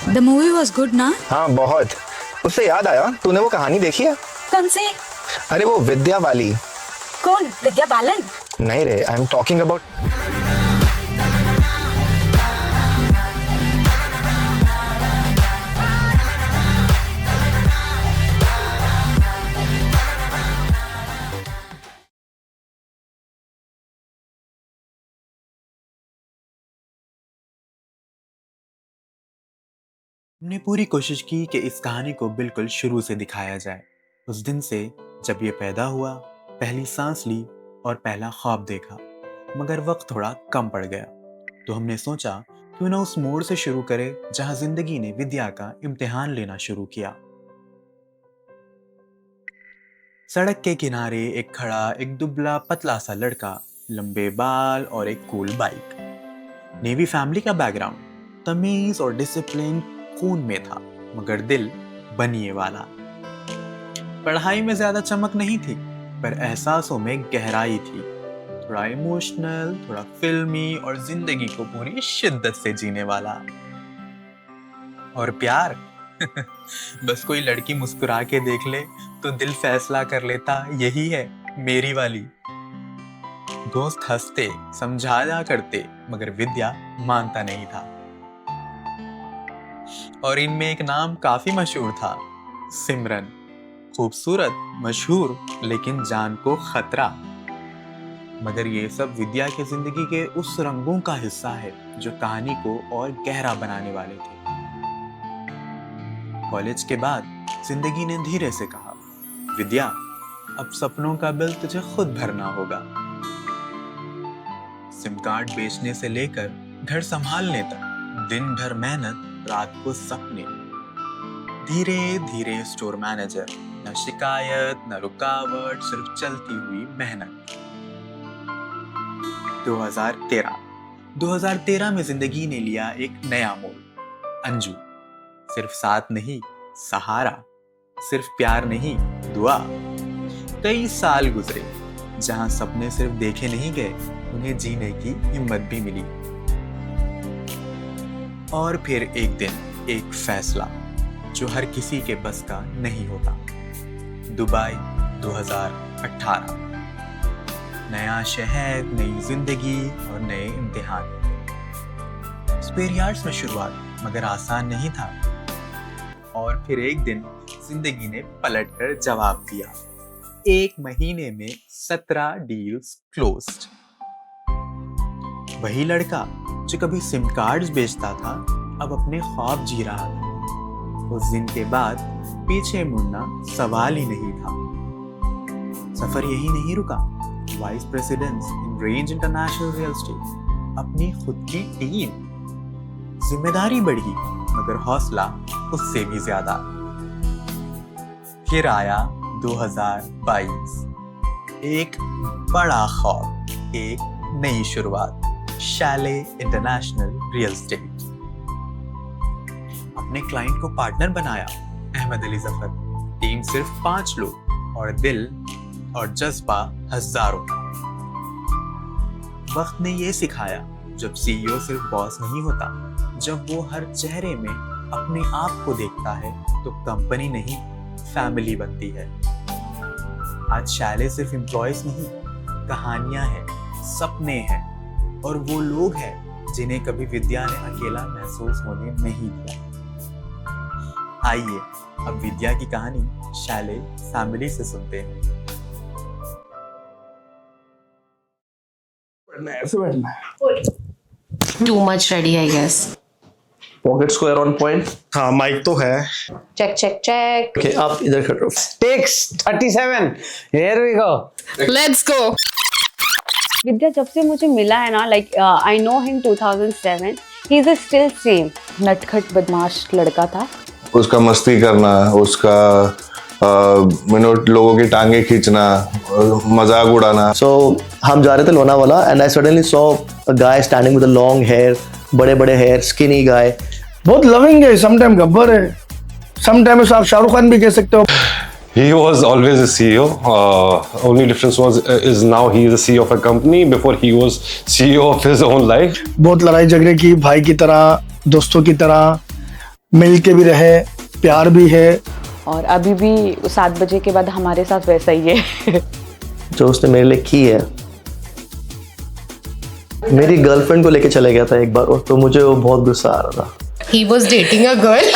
The movie was good ना? हाँ बहुत। उससे याद आया, तूने वो कहानी देखी है? कौन सी? अरे वो विद्या वाली। कौन? विद्या बालन? नहीं रे, आई एम टॉकिंग अबाउट। हमने पूरी कोशिश की कि इस कहानी को बिल्कुल शुरू से दिखाया जाए। उस दिन से जब ये पैदा हुआ, पहली सांस ली और पहला ख्वाब देखा, मगर वक्त थोड़ा कम पड़ गया। तो हमने सोचा क्यों ना उस मोड़ से शुरू करें जहां जिंदगी ने विद्या का इम्तिहान लेना शुरू किया। सड़क के किनारे एक दुबला पतला सा लड़का, लंबे बाल और एक कूल बाइक। नेवी फैमिली का बैकग्राउंड, तमीज और डिसिप्लिन खून में था, मगर दिल बनिए वाला। पढ़ाई में ज्यादा चमक नहीं थी, पर एहसासों में गहराई थी। थोड़ा इमोशनल, थोड़ा फिल्मी और जिंदगी को पूरी शिद्दत से जीने वाला। और प्यार बस कोई लड़की मुस्कुरा के देख ले तो दिल फैसला कर लेता, यही है मेरी वाली। दोस्त हंसते, समझाया करते, मगर विद्या मानता नहीं था। और इनमें एक नाम काफी मशहूर था, सिमरन। खूबसूरत, मशहूर, लेकिन जान को खतरा। मगर ये सब विद्या की जिंदगी के उस रंगों का हिस्सा है जो कहानी को और गहरा बनाने वाले थे। कॉलेज के बाद जिंदगी ने धीरे से कहा, विद्या, अब सपनों का बिल तुझे खुद भरना होगा। सिम कार्ड बेचने से लेकर घर संभालने तक, दिन भर मेहनत, रात को सपने। धीरे धीरे स्टोर मैनेजर, न शिकायत न रुकावट, सिर्फ चलती हुई मेहनत। 2013 में जिंदगी ने लिया एक नया मोड़। अंजू सिर्फ साथ नहीं, सहारा। सिर्फ प्यार नहीं, दुआ। कई साल गुजरे जहां सपने सिर्फ देखे नहीं गए, उन्हें जीने की हिम्मत भी मिली। और फिर एक दिन, एक फैसला जो हर किसी के बस का नहीं होता। दुबई 2018। नया शहर, नई जिंदगी और नए इम्तिहान। स्पेयर यार्ड्स में शुरुआत, मगर आसान नहीं था। और फिर एक दिन जिंदगी ने पलटकर जवाब दिया। 1 महीने में 17 डील्स क्लोज्ड। वही लड़का जो कभी सिम कार्ड्स बेचता था, अब अपने ख्वाब जी रहा था। उस दिन के बाद पीछे मुड़ना सवाल ही नहीं था। सफर यही नहीं रुका। Vice presidents in range international real estate, अपनी खुद की टीम। जिम्मेदारी बढ़ी, मगर हौसला उससे भी ज्यादा। फिर आया 2022। एक बड़ा ख्वाब, एक नई शुरुआत। Shelley international real estate. अपने क्लाइंट को पार्टनर बनाया, अहमद अली जफर। टीम सिर्फ 5 लोग और दिल और जज्बा हजारों का। वक्त ने यह सिखाया जब सीईओ सिर्फ बॉस नहीं होता, जब वो हर चेहरे में अपने आप को देखता है, तो कंपनी नहीं फैमिली बनती है। आज शैले सिर्फ एम्प्लॉयज नहीं, कहानियां हैं, सपने हैं, और वो लोग हैं जिन्हें कभी विद्या ने अकेला महसूस होने नहीं दिया। आइए अब विद्या की कहानी शैले फैमिली से सुनते हैं। ऐसे बैठना है। Too much ready, I guess. Pocket square on point. हाँ माइक तो है। Check, check, check. ओके आप इधर खड़े रहो। Takes 37. Here we go. Let's go. विद्या जब से मुझे मिला है ना, like I know him 2007, he is still same नटखट बदमाश लड़का था। उसका मस्ती करना, उसका लोगों की टांगे खींचना, मजाक उड़ाना। सो हम जा रहे थे Lonavala and I suddenly saw a guy standing with a long hair, बड़े बड़े हेयर, स्किनी गाय। बहुत लविंग है, समटाइम गब्बर है, समटाइम आप शाहरुख खान भी कह सकते हो। He was always a CEO. Only difference is now he is a CEO of a company. Before he was CEO of his own life. बहुत लड़ाई झगड़े की, भाई की तरह, दोस्तों की तरह मिल के भी रहे, प्यार भी है। और अभी भी 7 बजे के बाद हमारे साथ वैसा ही है। जो उसने मेरे लिए की है, मेरी गर्लफ्रेंड को लेके चले गया था एक बार, तो मुझे वो बहुत गुस्सा आ रहा था। He was dating a girl.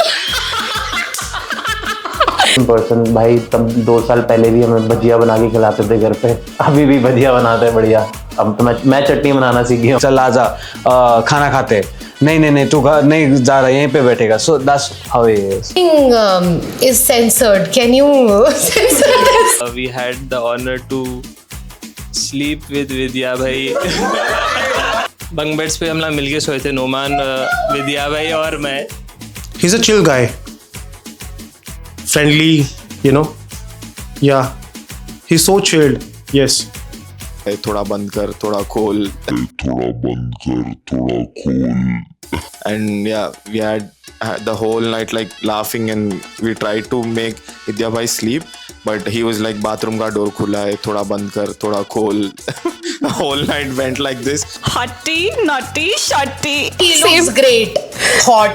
Person भाई तब 2 साल पहले भी हमें भजिया बना के खिलाते थे घर पे, अभी भी भजिया बनाते हैं बढ़िया। अब तो मैं चटनी बनाना सीख गया। चल आजा खाना खाते। नहीं तू नहीं जा रहा, यहीं पे बैठेगा। So that's how he is. Is censored. Can you censor this? We had the honor to sleep with Vidya भाई। बंक बेड्स पे हम लोग मिलके सोए थे, नोमान, विद्या भाई और मैं। He's a chill guy, friendly, you know, yeah, he's so chilled, yes. थोड़ा बंद कर, थोड़ा खोल, and yeah, we had the whole night like laughing and we tried to make Vidya bhai sleep, but he was like bathroom का door खुला है, थोड़ा बंद कर, थोड़ा खोल। The whole night went like this. Hotty, naughty, shotty. He looks great. Hot.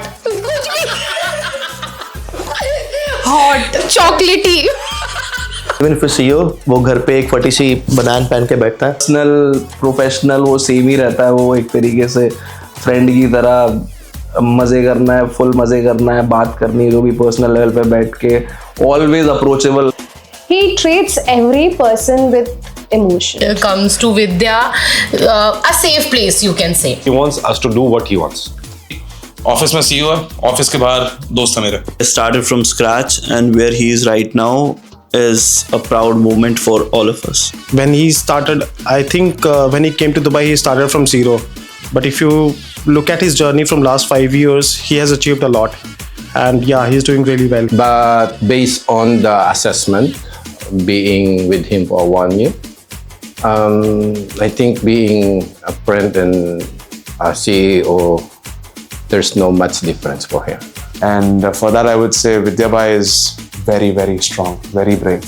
Hot. Chocolatey. Even if CEO वो घर पे एक फटी सी बनान पहन के बैठता है। पर्सनल प्रोफेशनल वो सेम ही रहता है। वो एक तरीके से फ्रेंड की तरह मजे करना है, फुल मजे करना है, बात करनी है जो भी पर्सनल लेवल पे बैठ के, always approachable. He treats every person with emotion. Comes to Vidya, a safe place you can say. He wants us to do what he wants. Office में CEO है, ऑफिस के बाहर दोस्त है मेरे। Started from scratch and where he is right now is a proud moment for all of us. When he started, I think when he came to Dubai, he started from zero. But if you look at his journey from last 5 years, he has achieved a lot. And yeah, he's doing really well. But based on the assessment, being with him for 1 year, I think being a friend and a CEO, there's no much difference for him. And for that I would say Vidya bhai is very, very strong, very brave.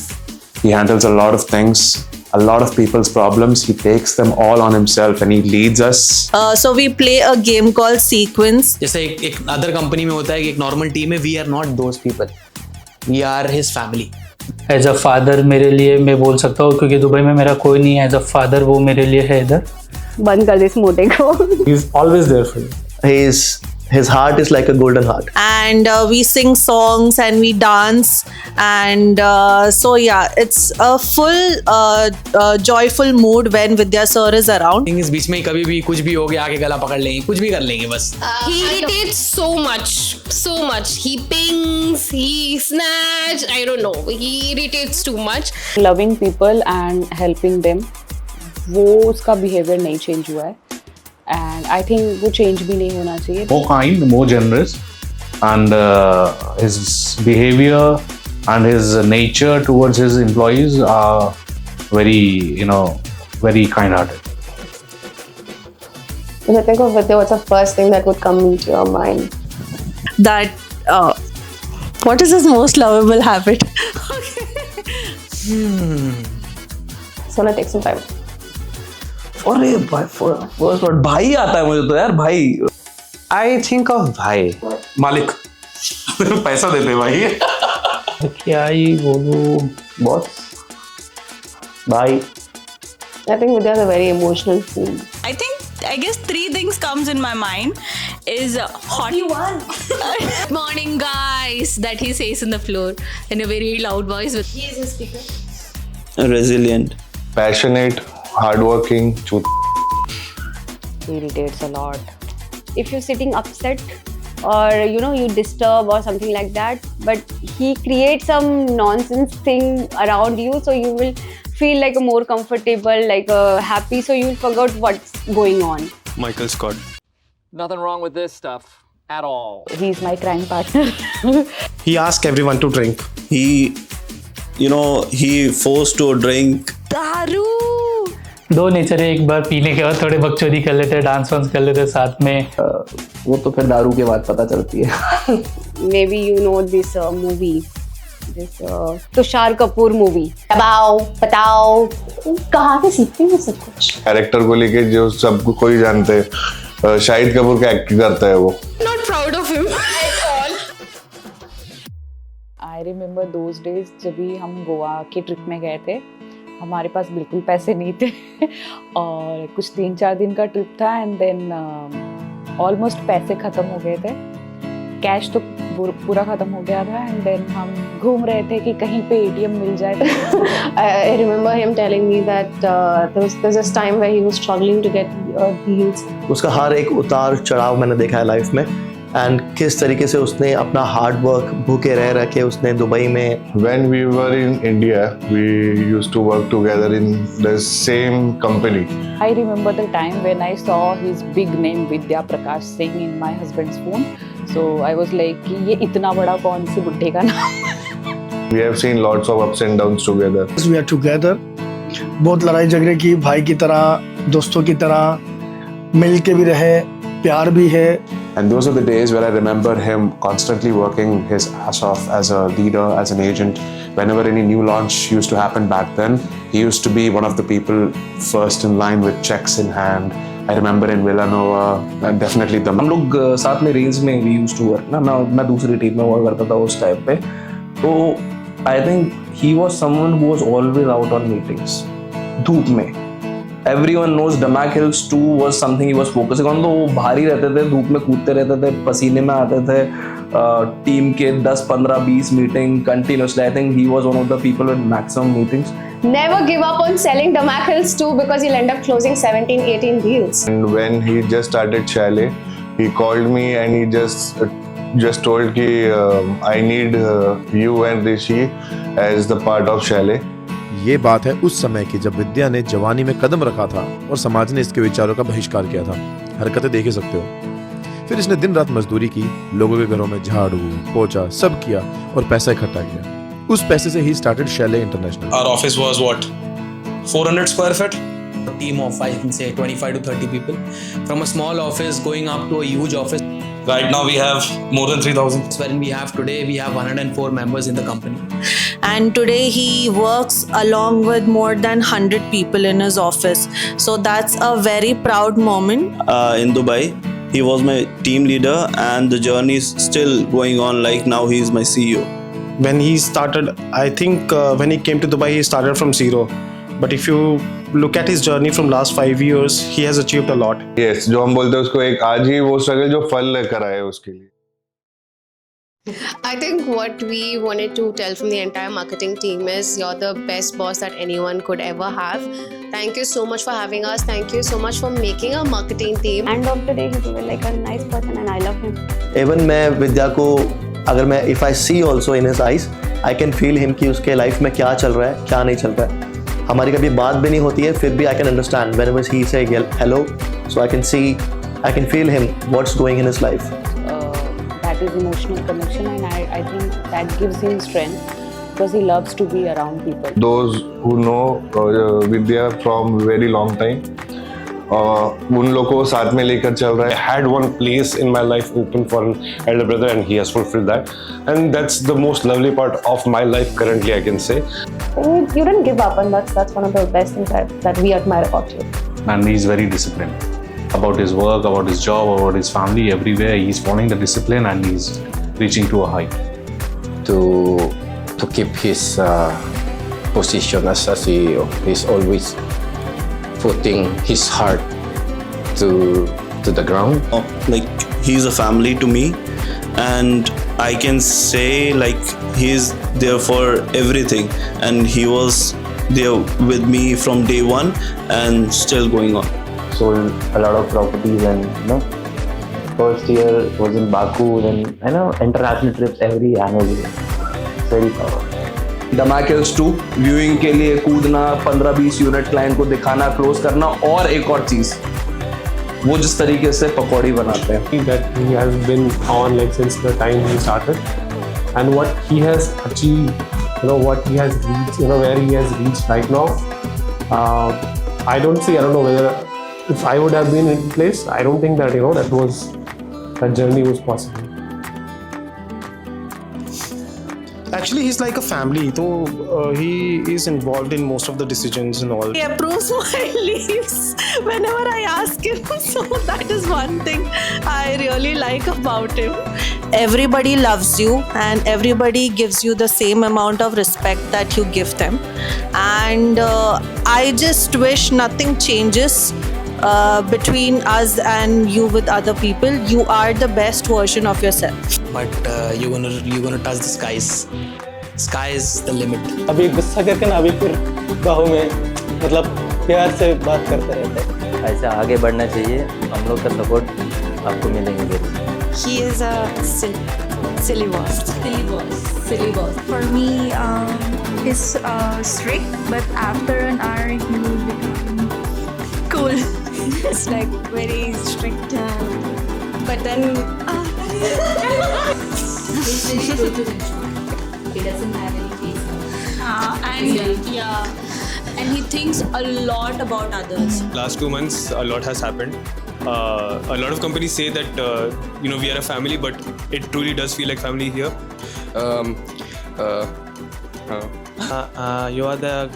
He handles a lot of things, a lot of people's problems. He takes them all on himself and he leads us. So we play a game called Sequence. जैसे एक other company में होता है कि एक normal team है, we are not those people, we are his family. As a father मेरे लिए मैं बोल सकता हूँ, क्योंकि दुबई में मेरा कोई नहीं है, एज अ फादर वो मेरे लिए है इधर। बंद कर दे इस मोटे को। He's always there for you. His heart is like a golden heart. And we sing songs and we dance. And so yeah, it's a full joyful mood when Vidya sir is around. इस बीच में कभी भी कुछ भी हो गया, आके गला पकड़ लेंगे, कुछ भी कर लेंगे बस। He irritates so much. He pings, he snatch, I don't know. He irritates too much. Loving people and helping them, वो उसका behavior नहीं change हुआ है। And I think वो change भी नहीं होना चाहिए। More kind, more generous, and his behavior and his nature towards his employees are very, very kind-hearted. When I think of Vidya, what's the first thing that would come into your mind? That what is his most lovable habit? It's gonna take some time. अरे भाई first word भाई आता है मुझे तो यार भाई. I think of भाई. मालिक. पैसा देते भाई. क्या ही बोलूं. बॉस. भाई. I think Vidya is a very emotional fool. I guess three things comes in my mind is hot. Good morning, guys. That he says in the floor in a very loud voice. He is a speaker. Resilient. Passionate, hardworking, He irritates a lot. If you're sitting upset or you disturb or something like that, but he creates some nonsense thing around you, so you will feel like a more comfortable, like happy, so you'll forget what's going on. Michael Scott. Nothing wrong with this stuff at all. He's my crime partner. He asks everyone to drink. He forced to drink. दारू. दो nature है, एक बार पीने के बाद थोड़े बकचोदी कर लेते हैं, डांस वांस कर लेते हैं साथ में. वो तो फिर दारू के बाद पता चलती है. Maybe you know this movie, this Tushar Kapoor movie. बताओ कहाँ से सीखते हैं सब कुछ. कैरेक्टर को लेके जो सब कोई जानते हैं, शाहिद कपूर का एक्टिंग करता है वो. Not proud of him at all. I remember those days जब भी हम गोवा के ट्रिप में गए थे, हमारे पास बिल्कुल पैसे नहीं थे और कुछ 3-4 दिन का ट्रिप था एंड देन ऑलमोस्ट पैसे ख़त्म हो गए थे. कैश तो पूरा ख़त्म हो गया था एंड देन हम घूम रहे थे कि कहीं पे ATM मिल जाए. I remember him telling me that there was this time where he was struggling to get deals. उसका हर एक उतार चढ़ाव मैंने देखा है लाइफ में, एंड किस तरीके से उसने अपना हार्ड वर्क भूखे रह रखे उसने दुबई में. When we were in India, we used to work together in the same company. I remember the time when I saw his big name Vidya Prakash Singh in my husband's phone. So I was like कि ये इतना बड़ा कौन सी बुड्ढे का नाम. We have seen lots of ups and downs together. We are together. बहुत लड़ाई झगड़े की, भाई की तरह, दोस्तों की तरह, मिल के भी रहे, प्यार भी है. And those are the days where I remember him constantly working his ass off as a leader, as an agent. Whenever any new launch used to happen back then, he used to be one of the people first in line with checks in hand. I remember in Villanova, definitely the. हम लोग साथ में range में we used to work ना, मैं दूसरी team में work करता था उस टाइप पे. तो I think he was someone who was always out on meetings. धूप में. Everyone knows Damac Hills 2 was something he was focusing on. तो वो बाहर ही रहते थे, धूप में कूदते रहते थे, पसीने में आते थे. टीम के 10, 15, 20 meeting continuously. I think he was one of the people with maximum meetings. Never give up on selling Damac Hills 2 because you'll end up closing 17, 18 deals. And when he just started Chalet, he called me and he just told कि I need you and Rishi as the part of Chalet. ये बात है उस समय की जब विद्या ने जवानी में कदम रखा था और समाज ने इसके विचारों का बहिष्कार किया था. हरकतें देख ही सकते हो. फिर इसने दिन रात मजदूरी की, लोगों के घरों में झाड़ू पोछा सब किया और पैसा इकट्ठा किया. उस पैसे से ही started Chalet international. Our office was what? 400 square feet? A team of I can say 25 to 30 people. From a small office going up to a huge office. Right now we have more than 3,000. Wherein we have 104 members in the company. And today he works along with more than 100 people in his office. So that's a very proud moment. In Dubai, he was my team leader and the journey is still going on. Like now he is my CEO. When he started, I think when he came to Dubai, he started from zero. But if you look at his journey from last 5 years, he has achieved a lot. Yes, जो हम बोलते हैं उसको एक आज ही वो struggle जो फल लेकर आए उसके लिए. I think what we wanted to tell from the entire marketing team is you're the best boss that anyone could ever have. Thank you so much for having us. Thank you so much for making a marketing team. End of the day, he's like a nice person and I love him. Even मैं विद्या को अगर मैं if I see also in his eyes, I can feel him कि उसके life में क्या चल रहा है क्या नहीं चल रहा है. हमारी कभी बात भी नहीं होती है फिर भी I can understand whenever he say hello, so I can feel him what's going in his life. That is emotional connection and I think that gives him strength because he loves to be around people. Those who know Vidya from very long time, उन लोगों को साथ में लेकर चल रहा है. I had one place in my life open for an elder brother and he has fulfilled that. And that's the most lovely part of my life currently, I can say. You didn't give up and that's one of the best things that we admire about you. and he's very disciplined about his work, about his job, about his family. Everywhere he's following the discipline and he's reaching to a height. To keep his position as a CEO, he's always putting his heart to the ground. Like he's a family to me, and I can say like he's there for everything, and he was there with me from day one and still going on. Sold a lot of properties, and first year was in Baku, then international trips every annual year. It's very powerful. Damakels 2 viewing के लिए कूदना, 15-20 unit client को दिखाना, close करना, और एक और चीज वो जिस तरीके से पकौड़ी बनाते हैं. That he has been on like since the time he started, and what he has achieved, what he has reached, where he has reached right now. I don't know whether if I would have been in place, I don't think that that journey was possible. Actually, he's like a family. So he is involved in most of the decisions and all. He approves my leaves whenever I ask him. So that is one thing I really like about him. Everybody loves you and everybody gives you the same amount of respect that you give them. And I just wish nothing changes between us and you with other people. You are the best version of yourself. But you're gonna touch the skies. Sky is the limit. अभी गुस्सा करके ना अभी फिर बाहों में मतलब प्यार से बात करते रहते हैं. ऐसे आगे बढ़ना चाहिए. हम लोग का सपोर्ट आपको मिलेंगे. He is a silly boss. Silly boss. For me, he's strict, but after an hour he will become cool. It's like very strict, but then he doesn't have any face. And he thinks a lot about others. Last 2 months, a lot has happened. A lot of companies say that we are a family, but it truly does feel like family here. You are the.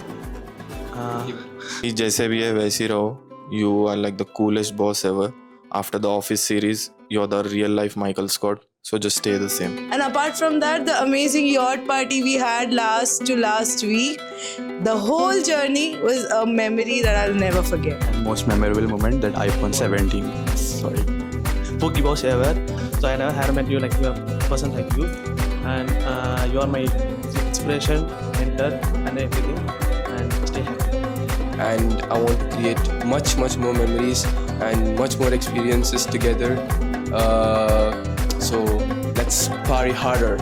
जैसे भी है वैसे ही रहो. You are like the coolest boss ever. After the Office series, you're the real life Michael Scott. So just stay the same. And apart from that, the amazing yacht party we had last week, the whole journey was a memory that I'll never forget. Most memorable moment, that iPhone 17. Sorry. Bookie boss ever. So I never had met you like a person like you, and you are my inspiration, mentor, and everything. And stay happy. And I want to create much more memories and much more experiences together. So let's party harder.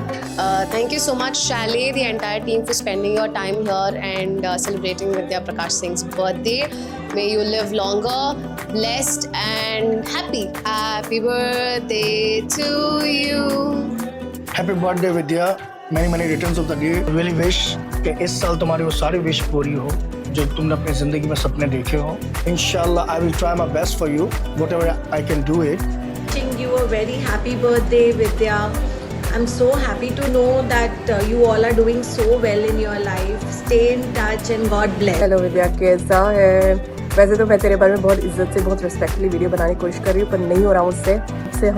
Thank you so much, Chalet, the entire team, for spending your time here and celebrating Vidya Prakash Singh's birthday. May you live longer, blessed and happy. Happy birthday to you. Happy birthday, Vidya. Many returns of the day. Really wish कि इस साल तुम्हारी वो सारी wish पूरी हो जो तुमने अपनी जिंदगी में सपने देखे हो. Inshallah, I will try my best for you. Whatever I can do it. Wishing you a very happy birthday, Vidya. I'm so happy to know that you all are doing so well in your life. Stay in touch and God bless. Hello Vidya, कैसा है? वैसे तो मैं तेरे बारे में बहुत इज्जत से बहुत रिस्पेक्टफुली वीडियो बनाने की कोशिश कर रही हूँ, पर नहीं हो रहा मुझसे. से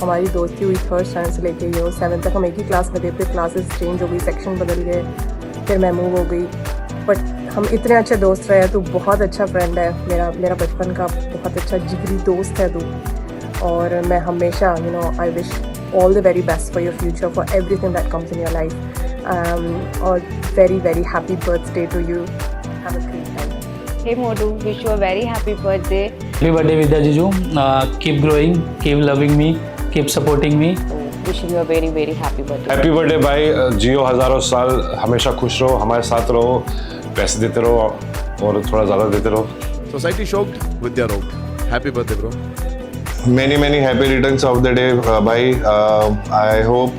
हमारी दोस्ती हुई 3rd स्टैंडर्ड से लेके 7th तक हम एक ही क्लास में थे. फिर क्लासेस चेंज हो गई, सेक्शन बदल गए, फिर मैं मूव हो गई. बट हम इतने अच्छे दोस्त रहे. तू बहुत अच्छा फ्रेंड है, मेरा बचपन का बहुत अच्छा जिगरी दोस्त है तू. और मैं हमेशा I wish all the very best for your future, for everything that comes in your life. Or very happy birthday to you. Have a great time. Hey Modu, wish you a very happy birthday. Happy birthday Vidya Jiju. Keep growing, keep loving me, keep supporting me. Wishing you a very happy birthday. Happy birthday भाई. जियो हज़ारों साल, हमेशा खुश रहो, हमारे साथ रहो, पैसे देते रहो और थोड़ा ज़्यादा देते रहो. Society shocked, Vidya rocked. Happy birthday, bro. Many happy returns of the day, भाई. I hope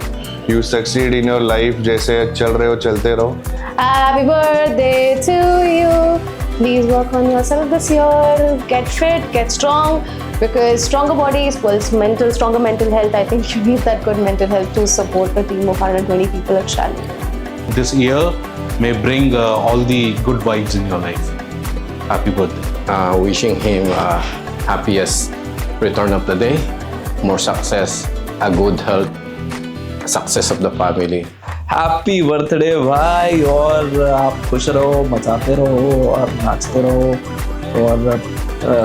you succeed in your life. जैसे चल रहे हो चलते रहो. Happy birthday to you. Please work on yourself this year. Get fit, get strong. Because stronger body equals stronger mental health. I think you need that good mental health to support a team of 120 people at Chalet. This year may bring all the good vibes in your life. Happy birthday. wishing him happiest return of the day, more success, a good health, success of the family. Happy birthday भाई, और आप खुश रहो, मचाते रहो और नाचते रहो और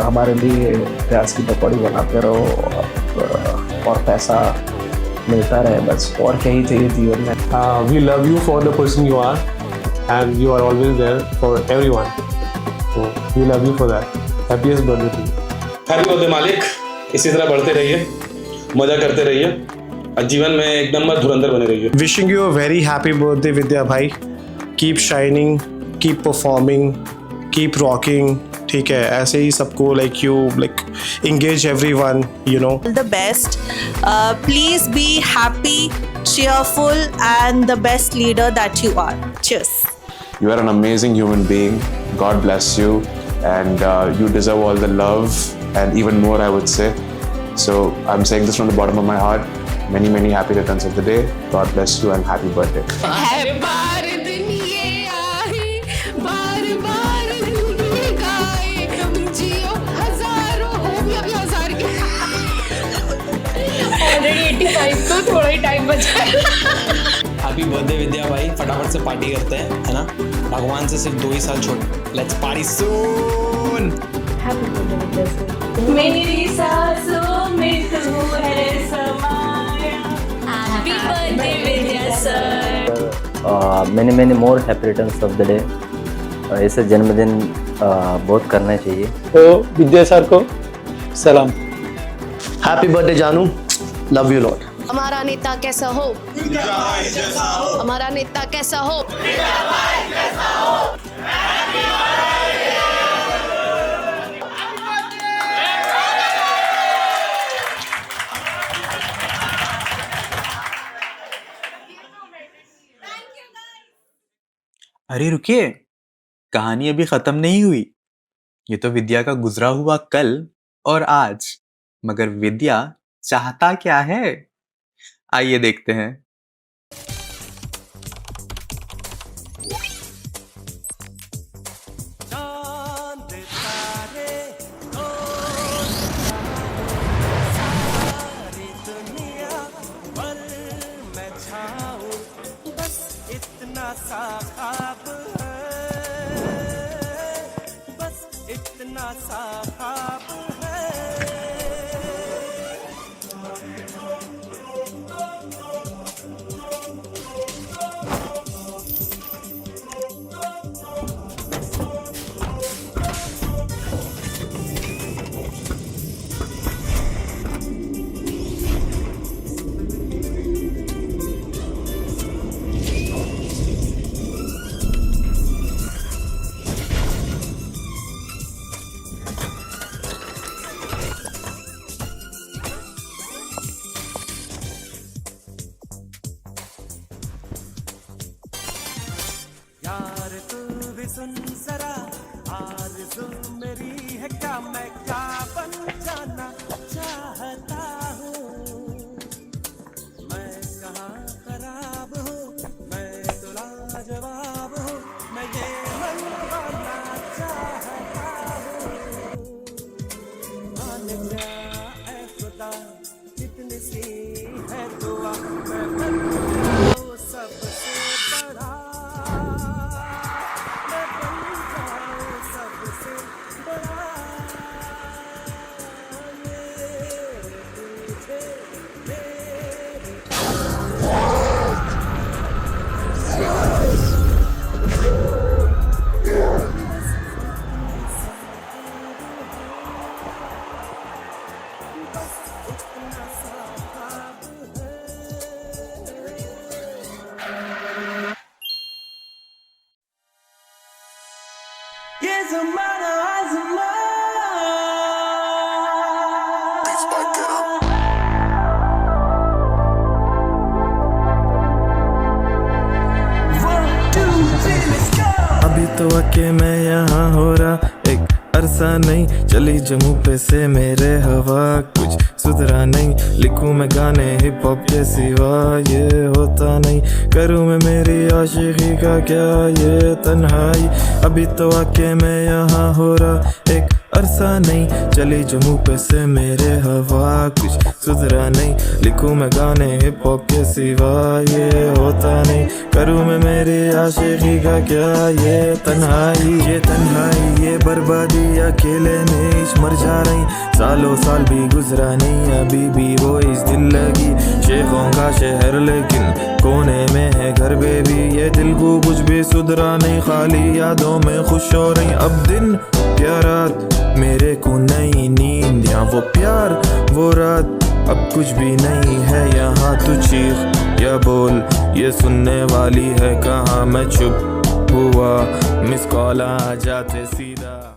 हमारे लिए प्याज की पकौड़ी बनाते रहो और पैसा मिलता रहे, बस और क्या ही चाहिए जीवन में. We love you for the person you are, and you are always there for everyone. So we love you for that. Happiest birthday to you. Happy birthday मालिक, इसी तरह बढ़ते रहिए, मजा करते रहिए और जीवन में एक नंबर धुरंधर बने रहिए. Wishing you a very happy birthday विद्या भाई. Keep shining, keep performing, keep rocking. ठीक है, ऐसे ही सबको like engage everyone, you know. All the best. Please be happy, cheerful, and the best leader that you are. Cheers. You are an amazing human being. God bless you, and you deserve all the love and even more, I would say. So I'm saying this from the bottom of my heart. Many, many happy returns of the day. God bless you and happy birthday. Already 85 तो थोड़ा ही time बचा है. Happy birthday विद्या भाई, फटाफट से party करते हैं, है ना. भगवान से सिर्फ 2 ही साल छोड़. Let's party soon. Happy birthday Vidya sir. मेरी सांसों में तू है समाया. Happy birthday Vidya sir. Many more happy returns of the day. ऐसे जन्मदिन बहुत करना चाहिए. तो विद्या सर को सलाम. हैप्पी बर्थडे जानू, लव यू लॉट. हमारा नेता कैसा हो, हमारा नेता कैसा हो. अरे रुकिए, कहानी अभी खत्म नहीं हुई. ये तो विद्या का गुजरा हुआ कल और आज, मगर विद्या चाहता क्या है, आइए देखते हैं. सुन जरा आरज़ू मेरी है क्या, मैं क्या बन जाना चाहता हूँ. मैं कहाँ खराब हूँ, मैं तो लाजवाब हूँ, मैं ये मनवाना चाहता हूँ. मान जा ऐ खुदा कितनी सी है दुआ, मैं बन जाऊँ सबसे बड़ा. ये ज़माना आज़मा अभी तो आके मैं यहाँ हो रहा, एक अरसा नहीं, चली जम्मू पे से मेरे हवा, कुछ सुधरा नहीं, लिखूं मैं गाने हिप हॉप के सिवा, ये होता नहीं, करूं मैं मेरी आशिकी का क्या ये तन्हाई, अभी तो आके मैं यहाँ हो रहा एक अरसा नहीं, चली जम्मू पे से मेरे हवा, कुछ सुधरा नहीं, लिखूं मैं गाने हिप हॉप के सिवा, ये होता नहीं, करूं मैं मेरी आशिकी का क्या ये तन्हाई, ये बर्बादी अकेले में इस मर जा रही, सालों साल भी गुजरा नहीं, अभी भी वो इस दिल लगी, शेखों का शहर लेकिन कोने में है घर बेबी, ये दिल को कुछ भी सुधरा नहीं, खाली यादों में खुश हो रही, अब दिन क्या रात, मेरे को नई नींद या वो प्यार वो रात, अब कुछ भी नहीं है यहाँ, तू चीख या बोल, ये सुनने वाली है कहाँ, मैं चुप हुआ, मिस कॉल आ जाते सीधा।